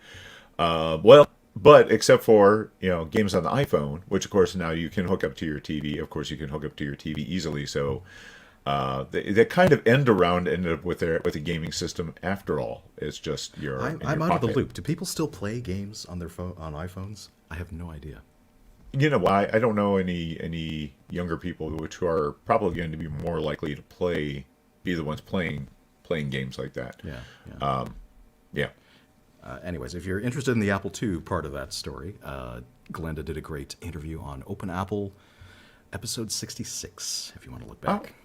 S1: But except for games on the iPhone, which of course now you can hook up to your TV. Of course, you can hook up to your TV easily. So they kind of ended up with a gaming system. After all, it's just
S2: I'm out of the loop. Do people still play games on their on iPhones? I have no idea.
S1: I don't know any younger people which are probably going to be more likely to be the ones playing games like that.
S2: Yeah.
S1: Yeah.
S2: Anyways, if you're interested in the Apple II part of that story, Glenda did a great interview on Open Apple, episode 66, if you want to look back.
S1: Oh,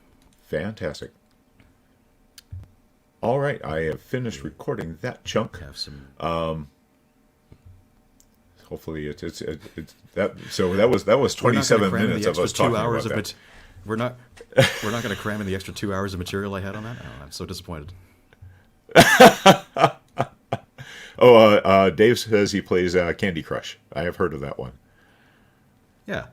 S1: fantastic. All right, I have finished recording that chunk.
S2: Have some.
S1: Hopefully it's that. So that was 27 minutes of us talking about that.
S2: We're not going to cram in the extra 2 hours of material I had on that. Oh, I'm so disappointed.
S1: Dave says he plays Candy Crush. I have heard of that one.
S2: Yeah.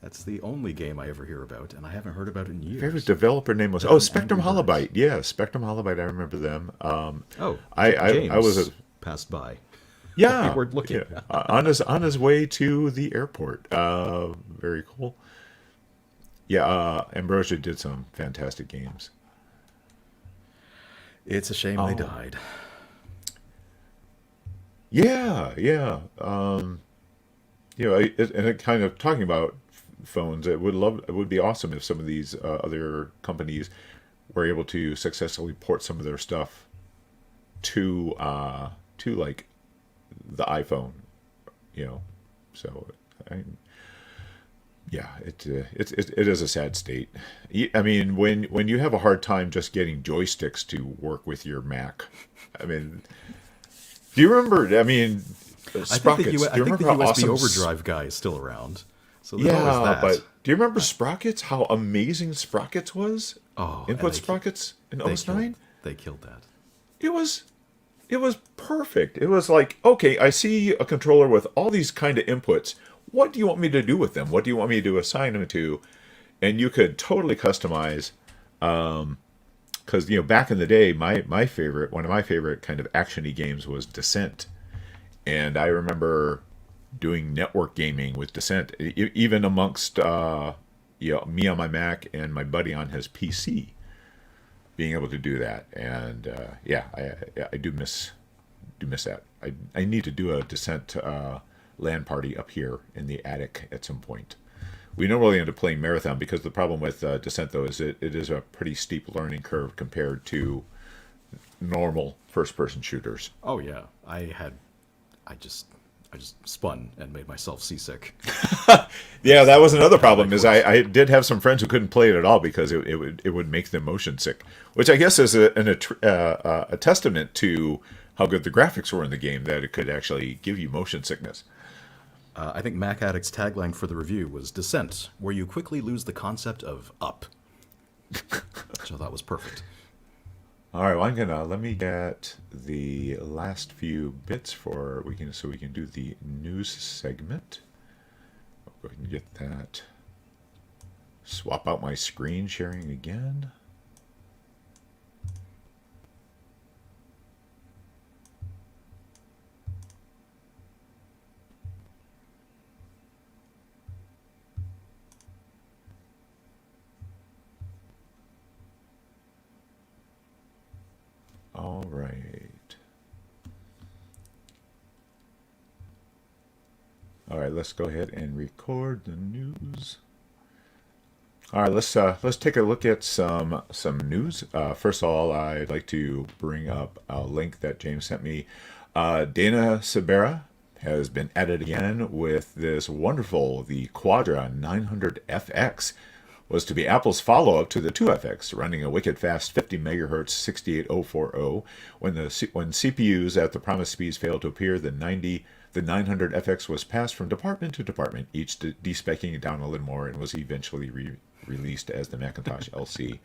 S2: That's the only game I ever hear about, and I haven't heard about it in years.
S1: Favorite developer name was Spectrum Holobyte. Yeah, Spectrum Holobyte. I remember them. I was
S2: passed by.
S1: Yeah,
S2: we were looking
S1: on his way to the airport. Very cool. Yeah, Ambrosia did some fantastic games.
S2: It's a shame they died.
S1: Yeah. And it kind of talking about phones. It would be awesome if some of these other companies were able to successfully port some of their stuff to like the iPhone. So it is a sad state. I mean, when you have a hard time just getting joysticks to work with your Mac, I mean. Do you remember? I mean, Sprockets.
S2: I think the USB overdrive guy is still around. So there's always that.
S1: But do you remember Sprockets? How amazing Sprockets was?
S2: Oh,
S1: Input Sprockets in 09?
S2: They killed that.
S1: It was It was perfect. It was like, okay, I see a controller with all these kind of inputs. What do you want me to do with them? What do you want me to assign them to? And you could totally customize. Because back in the day, one of my favorite kind of actiony games was Descent, and I remember doing network gaming with Descent, even amongst me on my Mac and my buddy on his PC, being able to do that. And I do miss that. I need to do a Descent LAN party up here in the attic at some point. We don't really end up playing Marathon because the problem with Descent, though, is it is a pretty steep learning curve compared to normal first-person shooters.
S2: Oh yeah, I just spun and made myself seasick.
S1: Yeah, that was another problem. Is I did have some friends who couldn't play it at all because it would make them motion sick, which I guess is a testament to how good the graphics were in the game, that it could actually give you motion sickness.
S2: I think MacAddict's tagline for the review was Descent, where you quickly lose the concept of up. So that was perfect.
S1: All right, well, let me get the last few bits so we can do the news segment. I'll go ahead and get that. Swap out my screen sharing again. All right. All right, let's go ahead and record the news. All right, let's take a look at some news. First of all, I'd like to bring up a link that James sent me. Dana Sabera has been added again with this wonderful, the Quadra 900FX. Was to be Apple's follow-up to the 2FX, running a wicked fast 50 MHz 68040. When CPUs at the promised speeds failed to appear, the 900FX was passed from department to department, each despecking it down a little more, and was eventually released as the Macintosh LC.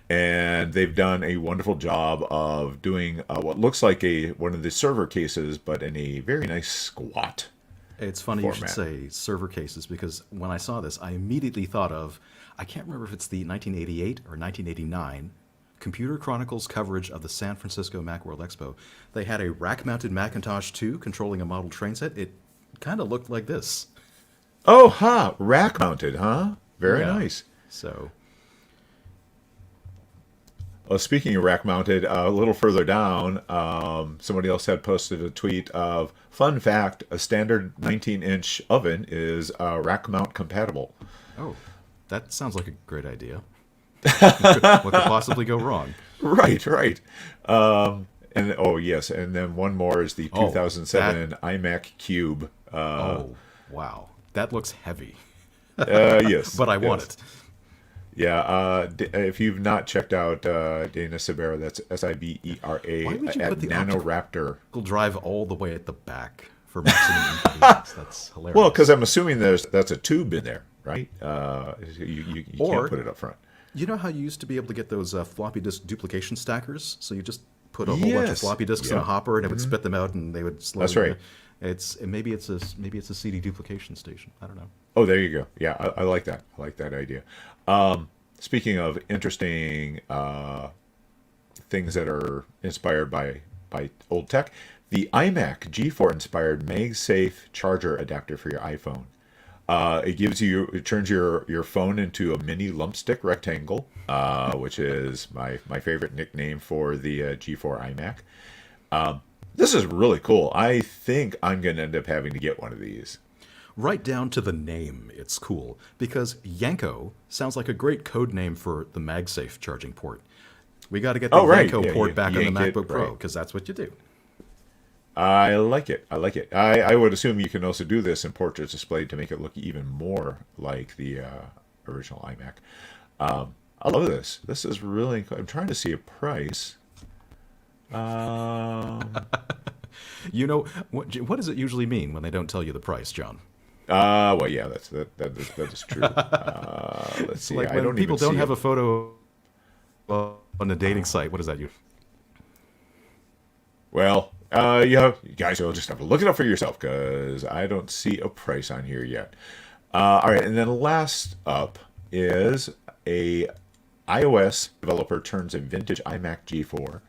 S1: And they've done a wonderful job of doing what looks like one of the server cases, but in a very nice squat
S2: It's funny
S1: format.
S2: You should say server cases, because when I saw this, I immediately thought of, I can't remember if it's the 1988 or 1989 Computer Chronicles coverage of the San Francisco Macworld Expo. They had a rack-mounted Macintosh 2 controlling a model train set. It kind of looked like this.
S1: Oh, rack mounted, huh? Very nice.
S2: So,
S1: speaking of rack mounted, a little further down, somebody else had posted a tweet of, fun fact, a standard 19-inch oven is rack mount compatible.
S2: oh, that sounds like a great idea. What could possibly go wrong?
S1: Right. And yes, and then one more is the 2007 iMac Cube.
S2: Oh, wow. That looks heavy.
S1: Yes.
S2: But I want it.
S1: Yeah, if you've not checked out Dana Sabera, that's Sibera
S2: Why would you
S1: at
S2: put the
S1: Nanoraptor.
S2: Optical drive all the way at the back for maximum inconvenience? That's hilarious.
S1: Well, because I'm assuming that's a tube in there, right? You can't put it up front.
S2: You know how you used to be able to get those floppy disk duplication stackers? So you just put a whole bunch of floppy disks in a hopper, and it would spit them out, and they would slowly.
S1: That's right.
S2: Maybe it's a CD duplication station. I don't know.
S1: Oh, there you go. Yeah, I like that. I like that idea. Speaking of interesting things that are inspired by old tech, the iMac G4 inspired MagSafe charger adapter for your iPhone. It turns your phone into a mini lump stick rectangle, which is my favorite nickname for the G4 iMac. This is really cool. I think I'm going to end up having to get one of these.
S2: Right down to the name, it's cool, because Yanko sounds like a great code name for the MagSafe charging port. We got to get the Yanko port back on the MacBook Pro, because that's what you do.
S1: I like it. I would assume you can also do this in portrait display to make it look even more like the original iMac. I love this. This is really cool. I'm trying to see a price.
S2: You know, what does it usually mean when they don't tell you the price, John?
S1: Well, yeah, that is true. Let's see.
S2: Like when people don't have a photo on a dating site, what does that use?
S1: Well, you guys will just have to look it up for yourself because I don't see a price on here yet. All right, and then last up is a iOS developer turns a vintage iMac G4.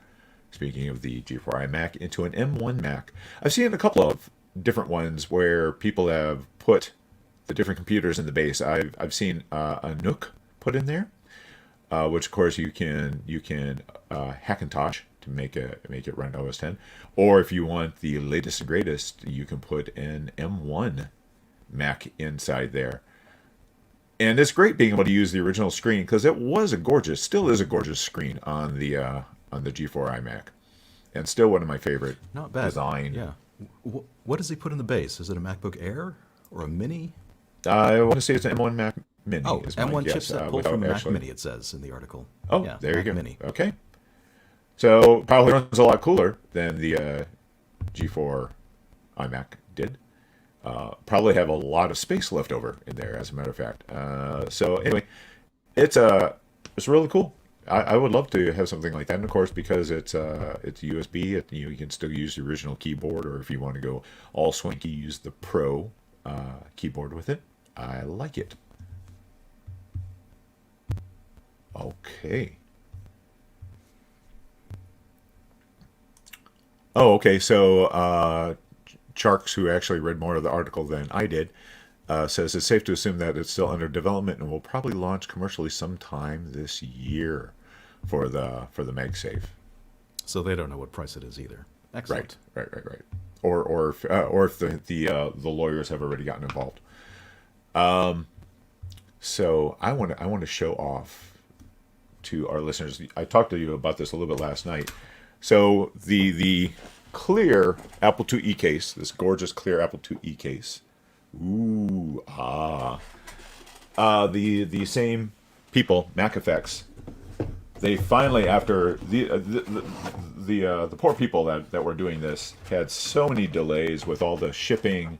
S1: Speaking of the G4 iMac, into an M1 Mac. I've seen a couple of different ones where people have put the different computers in the base. I've seen a Nook put in there, which of course you can Hackintosh to make it run OS 10, or if you want the latest and greatest, you can put an M1 Mac inside there. And it's great being able to use the original screen because it was still is a gorgeous screen on the G4 iMac, and still one of my favorite.
S2: Not bad
S1: design.
S2: Yeah. What does he put in the base? Is it a MacBook Air or a Mini?
S1: I want to say it's an M1 Mac Mini.
S2: Oh,
S1: is
S2: M1
S1: guess,
S2: chipset pulled from Mac Mini. It says in the article.
S1: Oh,
S2: yeah,
S1: there
S2: Mac
S1: you go.
S2: Mini.
S1: Okay. So probably runs a lot cooler than the G4 iMac did. Probably have a lot of space left over in there, as a matter of fact. So anyway, it's really cool. I would love to have something like that, and of course, because it's USB, you can still use the original keyboard, or if you want to go all swanky, use the Pro keyboard with it. I like it. Okay. Oh, okay. So Charks, who actually read more of the article than I did, says it's safe to assume that it's still under development and will probably launch commercially sometime this year for the MagSafe.
S2: So they don't know what price it is either. Excellent.
S1: Right. Or if the lawyers have already gotten involved. So I want to show off to our listeners. I talked to you about this a little bit last night. So the clear Apple IIe case, this gorgeous clear Apple IIe case. Ooh, the same people, Mac Effects. They finally, after the poor people that were doing this, had so many delays with all the shipping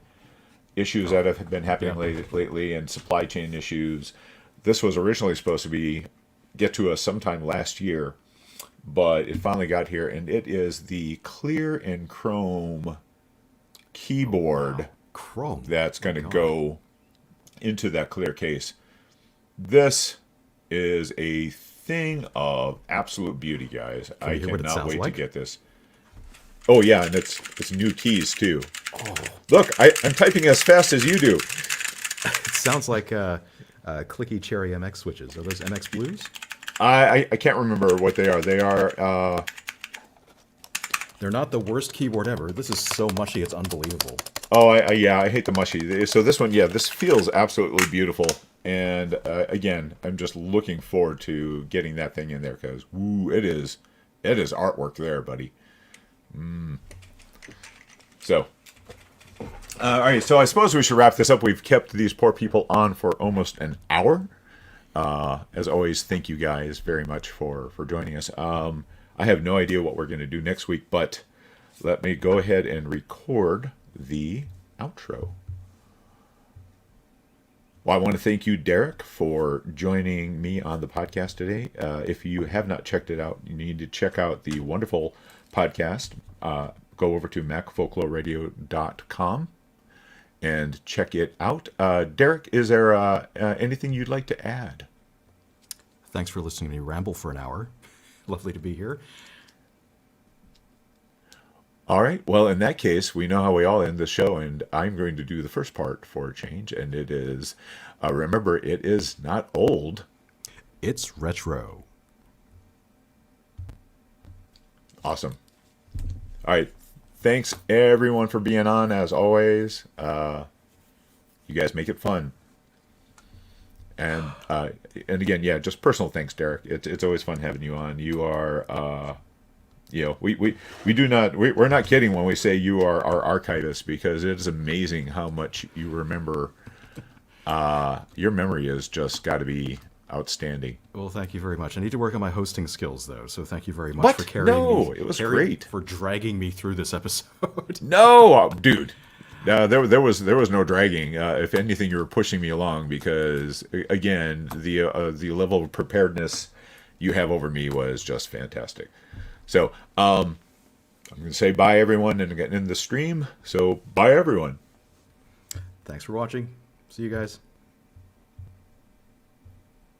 S1: issues that have been happening lately and supply chain issues. This was originally supposed to get to us sometime last year, but it finally got here, and it is the clear and chrome keyboard.
S2: Wow. Chrome.
S1: That's going to go into that clear case. This is a thing of absolute beauty, guys. I cannot wait to get this. Oh yeah, and it's new keys too.
S2: Oh.
S1: Look, I'm typing as fast as you do.
S2: It sounds like clicky Cherry MX switches. Are those MX Blues?
S1: I can't remember what they are. They are.
S2: They're not the worst keyboard ever. This is so mushy, it's unbelievable.
S1: Oh, I hate the mushy. So this one, this feels absolutely beautiful. And again, I'm just looking forward to getting that thing in there because, it is artwork there, buddy. So, all right. So I suppose we should wrap this up. We've kept these poor people on for almost an hour. As always, thank you guys very much for joining us. I have no idea what we're going to do next week, but let me go ahead and record the outro. Well, I want to thank you, Derek, for joining me on the podcast today. If you have not checked it out, you need to check out the wonderful podcast. Go over to macfolkloreradio.com and check it out. Derek, is there anything you'd like to add?
S2: Thanks for listening to me ramble for an hour. Lovely to be here.
S1: All right. Well, in that case, we know how we all end the show, and I'm going to do the first part for a change, and it is, remember, it is not old.
S2: It's retro.
S1: Awesome. All right. Thanks, everyone, for being on, as always. You guys make it fun. And again, just personal thanks, Derek. It's always fun having you on. You are... we're not kidding when we say you are our archivist, because it is amazing how much you remember. Your memory has just got to be outstanding.
S2: Well, thank you very much. I need to work on my hosting skills, though, so thank you very much for carrying me.
S1: No, it was great.
S2: For dragging me through this episode.
S1: No, dude. There was no dragging. If anything, you were pushing me along, because, again, the level of preparedness you have over me was just fantastic. So, all I'm going to say bye, everyone, and getting in the stream. So bye, everyone.
S2: Thanks for watching. See you guys.